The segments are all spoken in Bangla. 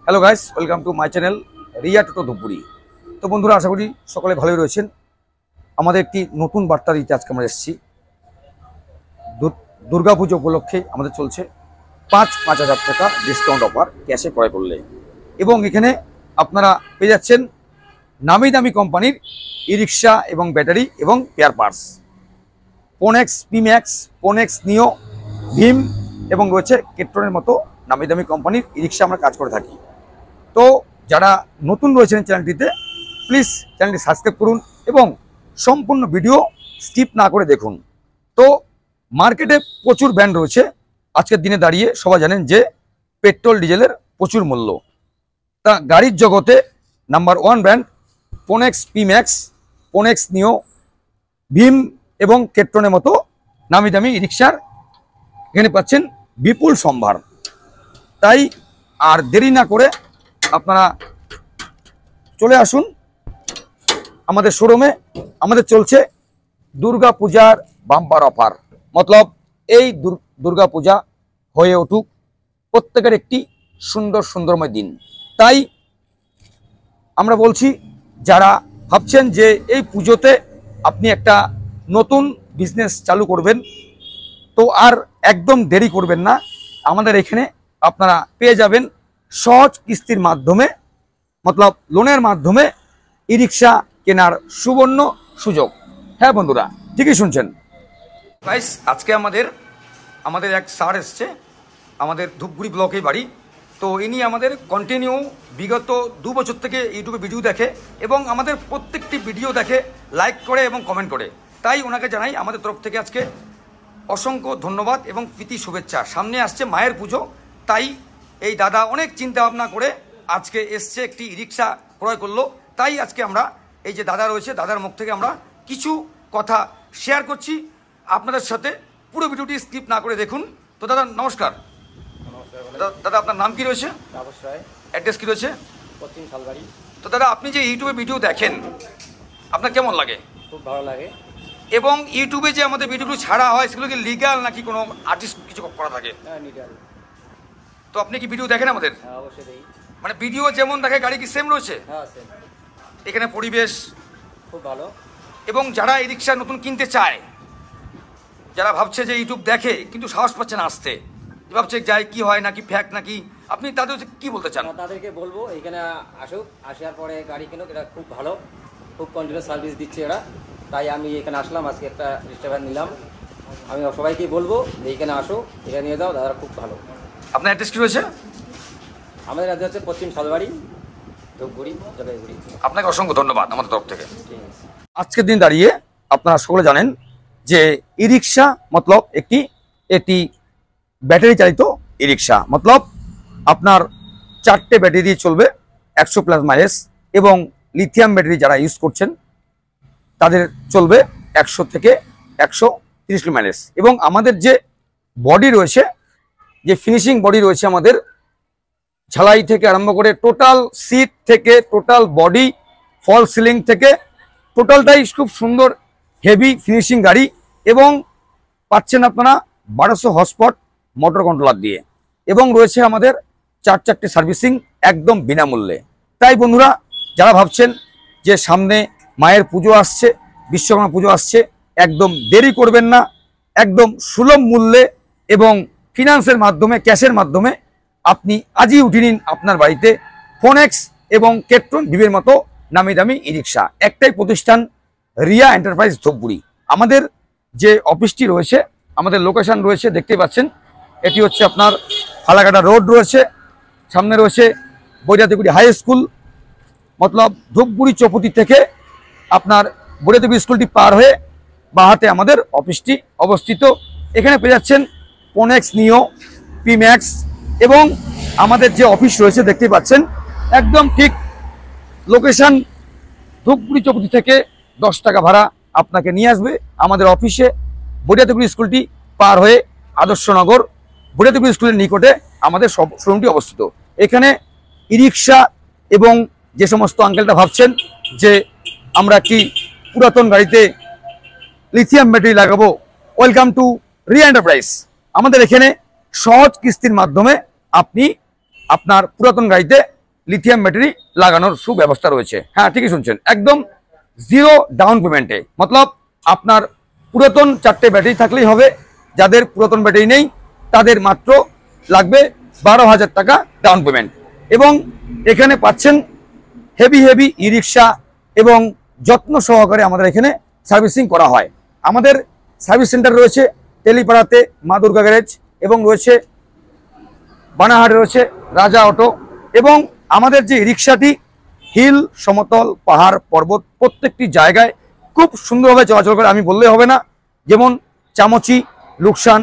Hello guys, welcome to my channel Riya Toto Dhupguri. তো বন্ধুরা, আশা করি সকলে ভালোই রয়েছেন। আমাদের একটি নতুন বার্তা দিতে আজকে আমরা এসেছি। দুর্গাপুজো উপলক্ষে আমাদের চলছে ৫,০০০ টাকা ডিসকাউন্ট অফার ক্যাশে ক্রয় করলে, এবং এখানে আপনারা পেয়ে যাচ্ছেন নামি দামি কোম্পানির ই রিক্সা এবং ব্যাটারি এবং পেয়ার পার্টস। পোনেক্স, পিম্যাক্স, পোনেক্স নিও, ভীম এবং রয়েছে কেট্রনের মতো নামি দামি কোম্পানির ই রিক্সা আমরা কাজ করে থাকি। তো যারা নতুন রয়েছেন চ্যানেলটিতে, প্লিজ চ্যানেলটি সাবস্ক্রাইব করুন এবং সম্পূর্ণ ভিডিও স্কিপ না করে দেখুন। তো মার্কেটে প্রচুর ব্র্যান্ড রয়েছে। আজকের দিনে দাঁড়িয়ে সবাই জানেন যে পেট্রোল ডিজেলের প্রচুর মূল্য। তা গাড়ির জগতে নাম্বার 1 ব্র্যান্ড পোনেক্স, পিম্যাক্স, পোনেক্স নিও, ভীম এবং কেট্রনের মতো নামি দামি ই রিক্সার এখানে পাচ্ছেন বিপুল সম্ভার। তাই আর দেরি না করে আপনারা চলে আসুন আমাদের শোরুমে। আমাদের চলছে দুর্গা পূজার বাম্পার অফার, মতলব এই দুর্গা পূজা হয়ে উঠুক প্রত্যেকের একটি সুন্দরময় দিন। তাই আমরা বলছি, যারা ভাবছেন যে এই পুজোতে আপনি একটা নতুন বিজনেস চালু করবেন, তো আর একদম দেরি করবেন না। আমাদের এখানে আপনারা পেয়ে যাবেন সহজ কিস্তির মাধ্যমে, মতলব লোনের মাধ্যমে ই রিক্সা কেনার সুবর্ণ সুযোগ। হ্যাঁ বন্ধুরা, ঠিকই শুনছেন। গাইস, আজকে আমাদের এক স্যার এসছে, আমাদের ধূপগুড়ি ব্লকেই বাড়ি। তো ইনি আমাদের কন্টিনিউ বিগত 2 বছর থেকে ইউটিউবে ভিডিও দেখে এবং আমাদের প্রত্যেকটি ভিডিও দেখে, লাইক করে এবং কমেন্ট করে। তাই ওনাকে জানাই আমাদের তরফ থেকে আজকে অসংখ্য ধন্যবাদ এবং প্রীতি শুভেচ্ছা। সামনে আসছে মায়ের পুজো, তাই এই দাদা অনেক চিন্তা ভাবনা করে আজকে এসছে, একটি রিক্সা ক্রয় করলো। তাই আজকে আমরা এই যে দাদা রয়েছে, দাদার মুখ থেকে আমরা কিছু কথা শেয়ার করছি আপনাদের সাথে। পুরো ভিডিওটি স্কিপ না করে দেখুন। তো দাদা নমস্কার। দাদা আপনার নাম কি রয়েছে? অ্যাড্রেস কি রয়েছে? পশ্চিম শালবাড়ি। তো দাদা, আপনি যে ইউটিউবে ভিডিও দেখেন, আপনার কেমন লাগে? খুব ভালো লাগে। এবং ইউটিউবে যে আমাদের ভিডিওগুলো ছাড়া হয়, সেগুলো কি লিগাল নাকি কোনো আর্টিস্ট কিছু করা থাকে? লিগাল। তো আপনি কি ভিডিও দেখেন আমাদের? হ্যাঁ, অবশ্যই দেখি। মানে ভিডিও যেমন দেখে গাড়ি কি সেম রয়েছে? হ্যাঁ, সেম। এখানে পরিবেশ খুব ভালো। এবং যারা এই রিক্সা নতুন কিনতে চায়, যারা ভাবছে যে ইউটিউব দেখে কিন্তু সাহস পাচ্ছে না আসতে, ভাবছে যাই কি হয় নাকি ফ্যাক নাকি, আপনি তাদের কি বলতে চান? তাদেরকে বলবো এখানে আসুক, আসার পরে গাড়ি কিনুক। এটা খুব ভালো, খুব কন্টিনিউ সার্ভিস দিচ্ছে এরা। তাই আমি এখানে আসলাম, আজকে একটা রিক্সা নিলাম। আমি সবাইকে বলবো যে এখানে আসো, এটা নিয়ে যাও, দাদা খুব ভালো। আপনার অ্যাড্রেস কি রয়েছে? আমাদের অ্যাড্রেস হচ্ছে পশ্চিম শালবাড়ি, ধূপগুড়ি, জলপাইগুড়ি। আপনাকে অসংখ্য ধন্যবাদ আমাদের তরফ থেকে। ঠিক আছে। আজকের দিন দাঁড়িয়ে আপনারা সকলে জানেন যে ই রিক্সা মতলব একটি ব্যাটারি চালিত ই রিক্সা, মতলব আপনার 4টে ব্যাটারি দিয়ে চলবে, 100+ মাইলেজ, এবং লিথিয়াম ব্যাটারি যারা ইউজ করছেন তাদের চলবে 100 থেকে 130 মাইলেজ। এবং আমাদের যে বডি রয়েছে, যে ফিনিশিং বডি রয়েছে, আমাদের ঝালাই থেকে আরম্ভ করে টোটাল সিট থেকে টোটাল বডি, ফল সিলিং থেকে টোটালটাই খুব সুন্দর হেভি ফিনিশিং গাড়ি। এবং পাচ্ছেন আপনারা 1200 হর্সপাওয়ার মোটর কন্ট্রোলার দিয়ে, এবং রয়েছে আমাদের 4 সার্ভিসিং একদম বিনামূল্যে। তাই বন্ধুরা, যারা ভাবছেন যে সামনে মায়ের পুজো আসছে, বিশ্বকর্মা পুজো আসছে, একদম দেরি করবেন না। একদম সুলভ মূল্যে এবং ফিনান্সের মাধ্যমে, ক্যাশের মাধ্যমে আপনি আজই উঠিয়ে নিন আপনার বাড়িতে ফোনেক্স এবং কেট্রন, ভিভের মতো নামি দামি ই রিক্সা। একটাই প্রতিষ্ঠান, রিয়া এন্টারপ্রাইজ ধূপগুড়ি। আমাদের যে অফিসটি রয়েছে, আমাদের লোকেশন রয়েছে দেখতে পাচ্ছেন, এটি হচ্ছে আপনার ফালাকাটা রোড রয়েছে, সামনে রয়েছে বৈরাতিগুড়ি হাই স্কুল, মতলব ধূপগুড়ি চৌপতি থেকে আপনার বৈরাতিগুড়ি স্কুলটি পার হয়ে বাঁ হাতে আমাদের অফিসটি অবস্থিত। এখানে পেয়ে যাচ্ছেন পোনেক্স নিও, পিম্যাক্স, এবং আমাদের যে অফিস রয়েছে দেখতে পাচ্ছেন একদম ঠিক লোকেশন ধূপগুড়ি চৌপতি থেকে 10 টাকা ভাড়া আপনাকে নিয়ে আসবে আমাদের অফিসে। বৈরাতিগুড়ি স্কুলটি পার হয়ে আদর্শনগর বৈরাতিগুড়ি স্কুলের নিকটে আমাদের শোরুমটি অবস্থিত। এখানে ই রিক্সা এবং যে সমস্ত আঙ্কেলটা ভাবছেন যে আমরা কি পুরাতন গাড়িতে লিথিয়াম ব্যাটারি লাগাবো, ওয়েলকাম টু রিয়া এন্টারপ্রাইজ। আমাদের এখানে সহজ কিস্তির মাধ্যমে আপনি আপনার পুরাতন গাড়িতে লিথিয়াম ব্যাটারি লাগানোর সুব্যবস্থা রয়েছে। হ্যাঁ, ঠিকই শুনছেন, একদম জিরো ডাউন পেমেন্টে। মতলব আপনার পুরাতন 4টে ব্যাটারি থাকলেই হবে। যাদের পুরাতন ব্যাটারি নেই তাদের মাত্র লাগবে 12,000 টাকা ডাউন পেমেন্ট। এবং এখানে পাচ্ছেন হেভি ই রিক্সা এবং যত্ন সহকারে আমাদের এখানে সার্ভিসিং করা হয়। আমাদের সার্ভিস সেন্টার রয়েছে তেলিপাড়াতে মা দুর্গা গ্যারেজ, এবং রয়েছে বানাহাটে রয়েছে রাজা অটো। এবং আমাদের যে রিক্সাটি হিল, সমতল, পাহাড়, পর্বত প্রত্যেকটি জায়গায় খুব সুন্দরভাবে চলাচল করে, আমি বললে হবে না। যেমন চামচি, লুকসান,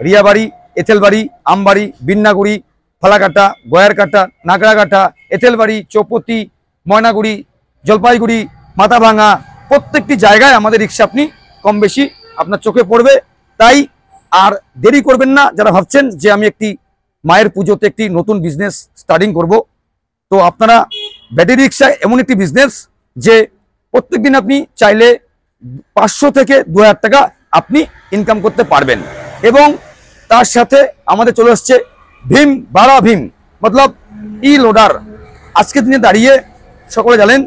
রিয়াবাড়ি, এথেলবাড়ি, আমবাড়ি, বিন্নাগুড়ি, ফালাকাটা, গয়ারকাটা, নাগরাকাটা, এথেলবাড়ি, চৌপতি, ময়নাগুড়ি, জলপাইগুড়ি, মাথাভাঙা প্রত্যেকটি জায়গায় আমাদের রিক্সা আপনি কম বেশি আপনার চোখে পড়বে। তাই আর দেরি করবেন না যারা ভাবছেন যে আমি একটি মায়ের পুজোতে একটি নতুন বিজনেস স্টার্টিং করব। তো আপনারা ব্যাটারি রিক্সা এমন একটি বিজনেস যে প্রত্যেকদিন আপনি চাইলে 500 থেকে 2000 টাকা আপনি ইনকাম করতে পারবেন। এবং তার সাথে আমাদের চলে আসছে ভীম, বাড়া ভীম, মতলব ই লোডার। আজকের দিনে দাঁড়িয়ে সকলে জানেন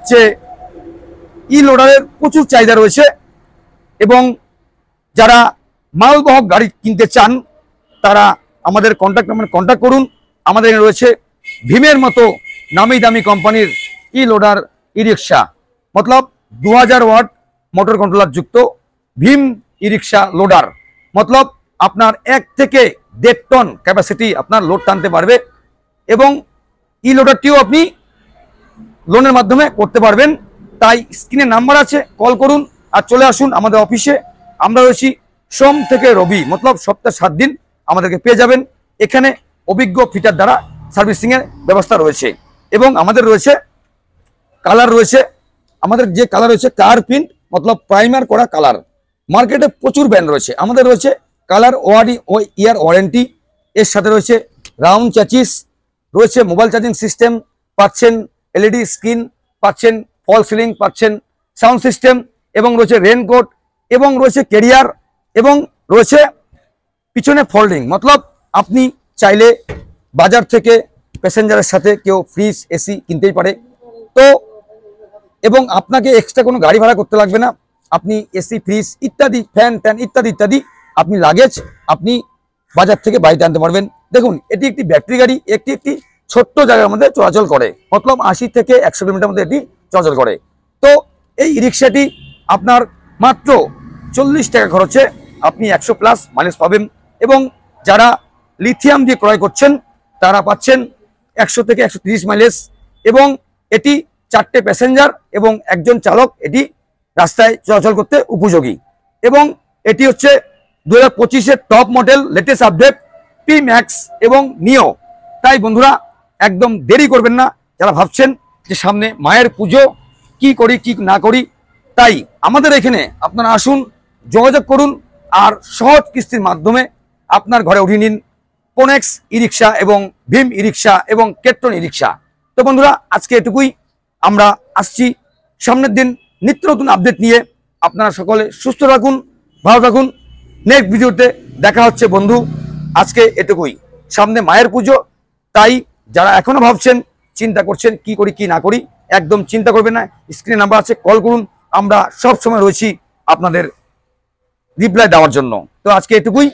যে ই লোডারের প্রচুর চাহিদা রয়েছে। এবং যারা মালবহক গাড়ি কিনতে চান তারা আমাদের কন্ট্যাক্ট করুন। আমাদের এখানে রয়েছে ভীমের মতো নামি দামি কোম্পানির ই লোডার ই রিক্সা, মতলব 2000 ওয়াট মোটর কন্ট্রোলার যুক্ত ভীম ই রিক্সা লোডার। মতলব আপনার 1 থেকে 1.5 টন ক্যাপাসিটি আপনার লোড টানতে পারবে। এবং ই লোডারটিও আপনি লোনের মাধ্যমে করতে পারবেন। তাই স্ক্রিনে নাম্বার আছে, কল করুন আর চলে আসুন আমাদের অফিসে। আমরা রয়েছি সোম থেকে রবি, মতলব সপ্তাহে 7 দিন আমাদেরকে পেয়ে যাবেন। এখানে অভিজ্ঞ ফিটার দ্বারা সার্ভিসিং এর ব্যবস্থা রয়েছে। এবং আমাদের রয়েছে কালার রয়েছে, আমাদের যে কালার রয়েছে কার প্রিন্ট, মতলব প্রাইমার করা কালার। মার্কেটে প্রচুর ব্র্যান্ড রয়েছে, আমাদের রয়েছে কালার ইয়ার ওয়ারেন্টি, এর সাথে রয়েছে রাউন্ড চ্যাচিস, রয়েছে মোবাইল চার্জিং সিস্টেম, পাচ্ছেন এলইডি স্ক্রিন, পাচ্ছেন ফল সিলিং, পাচ্ছেন সাউন্ড সিস্টেম, এবং রয়েছে রেনকোট, এবং রয়েছে ক্যারিয়ার, এবং রয়েছে পিছনে ফোল্ডিং। মতলব আপনি চাইলে বাজার থেকে প্যাসেঞ্জারের সাথে কেউ ফ্রিজ, এসি কিনতেই পারে। তো এবং আপনাকে এক্সট্রা কোনো গাড়ি ভাড়া করতে লাগবে না। আপনি এসি, ফ্রিজ ইত্যাদি, ফ্যান ট্যান ইত্যাদি আপনি লাগেজ আপনি বাজার থেকে বাড়িতে আনতে পারবেন। দেখুন, এটি একটি ব্যাটারি গাড়ি, একটি ছোট্ট জায়গার মধ্যে চলাচল করে, মতলব 80 থেকে 100 কিলোমিটার মধ্যে এটি চলাচল করে। তো এই রিক্সাটি আপনার মাত্র 40 টাকা খরচে আপনি 100+ মাইলেজ পাবেন। এবং যারা লিথিয়াম দিয়ে ক্রয় করছেন তারা পাচ্ছেন 100 থেকে 130 মাইলেজ। এবং এটি 4টে প্যাসেঞ্জার এবং একজন চালক এটি রাস্তায় চলাচল করতে উপযোগী। এবং এটি হচ্ছে 2025-এর top model, latest update P Max এবং নিও। তাই বন্ধুরা একদম দেরি করবেন না যারা ভাবছেন যে সামনে মায়ের পুজো, কি করি কি না করি। তাই আমাদের এখানে আপনারা আসুন, যোগাযোগ করুন আর সহজ কিস্তির মাধ্যমে আপনার ঘরে উঠিয়ে নিন কোনেক্স ই রিক্সা এবং ভীম ই রিক্সা এবং কেট্টন ই রিক্সা। তো বন্ধুরা আজকে এটুকুই, আমরা আসছি সামনের দিন নিত্য নতুন আপডেট নিয়ে। আপনারা সকলে সুস্থ থাকুন, ভালো থাকুন। নেক্সট ভিডিওতে দেখা হচ্ছে বন্ধু। আজকে এটুকুই, সামনে মায়ের পুজো, তাই যারা এখনো ভাবছেন, চিন্তা করছেন কি করি কি না করি, একদম চিন্তা করবেন না। স্ক্রিনে নাম্বার আছে, কল করুন, আমরা সব সময় রয়েছি আপনাদের রিপ্লাই দেওয়ার জন্য। তো আজকে এটুকুই,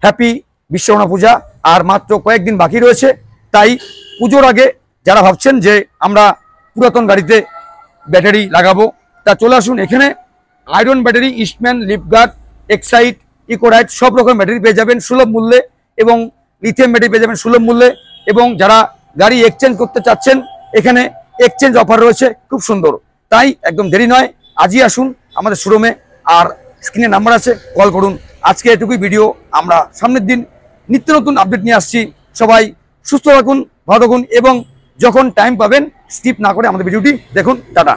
হ্যাপি বিশ্বকর্মা পূজা আর মাত্র কয়েকদিন বাকি রয়েছে। তাই পুজোর আগে যারা ভাবছেন যে আমরা পুরাতন গাড়িতে ব্যাটারি লাগাবো, তা চলে আসুন এখানে। Iron battery, Eastman, lip guard, excite, ইকোরাইট সব রকম ব্যাটারি পেয়ে যাবেন সুলভ মূল্যে, এবং লিথিয়াম ব্যাটারি পেয়ে যাবেন সুলভ মূল্যে। এবং যারা গাড়ি এক্সচেঞ্জ করতে চাচ্ছেন এখানে এক্সচেঞ্জ অফার রয়েছে খুব সুন্দর। তাই একদম দেরি নয়, আজই আসুন আমাদের শোরুমে, আর স্ক্রিনে নাম্বার আছে, কল করুন। আজকে এটুকুই ভিডিও, আমরা সামনের দিন নিত্য নতুন আপডেট নিয়ে আসছি। সবাই সুস্থ থাকুন, ভালো থাকুন, এবং যখন টাইম পাবেন স্কিপ না করে আমাদের ভিডিওটি দেখুন। টাটা।